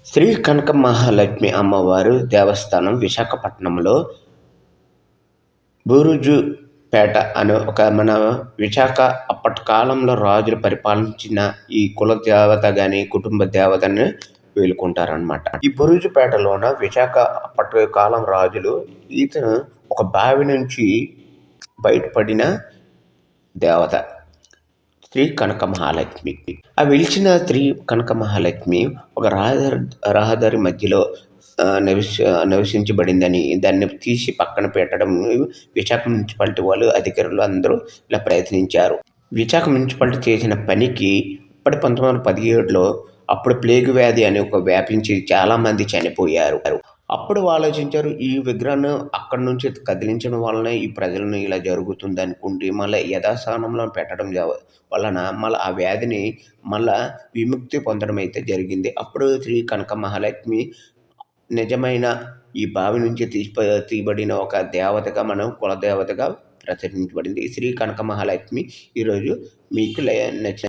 శ్రీ కనక మహాలక్ష్మి అమ్మవారు దేవస్థానం విశాఖపట్నంలో బూరుజుపేట అనే మన విశాఖ అప్పటి కాలంలో రాజులు పరిపాలించిన ఈ కుల దేవత కానీ కుటుంబ దేవతని వేలుకుంటారనమాట. ఈ బురుజుపేటలోన విశాఖ అప్పటి కాలం రాజులు ఇతను ఒక బావి నుంచి బయటపడిన దేవత శ్రీ కనక మహాలక్ష్మి. ఆ వెలిచిన శ్రీ కనక మహాలక్ష్మి ఒక రహదారి మధ్యలో నివసించబడిందని దాన్ని తీసి పక్కన పెట్టడం విశాఖ మున్సిపాలిటీ వాళ్ళు అధికారులు అందరూ ఇలా ప్రయత్నించారు. విశాఖ మున్సిపాలిటీ చేసిన పనికి ఇప్పటి 1917లో అప్పుడు ప్లేగు వ్యాధి అని ఒక వ్యాపించి చాలామంది చనిపోయారు. అప్పుడు ఆలోచించారు, ఈ విగ్రహాన్ని అక్కడి నుంచి కదిలించడం వలన ఈ ప్రజలను ఇలా జరుగుతుంది అనుకుంటే మళ్ళీ యథాస్థానంలో పెట్టడం వలన మళ్ళీ ఆ వ్యాధిని మళ్ళా విముక్తి పొందడం అయితే జరిగింది. అప్పుడు శ్రీ కనక మహాలక్ష్మి నిజమైన ఈ బావి నుంచి తీయబడిన ఒక దేవతగా మనం కులదేవతగా ప్రచురించబడింది. శ్రీ కనక మహాలక్ష్మి ఈరోజు మీకు నచ్చిన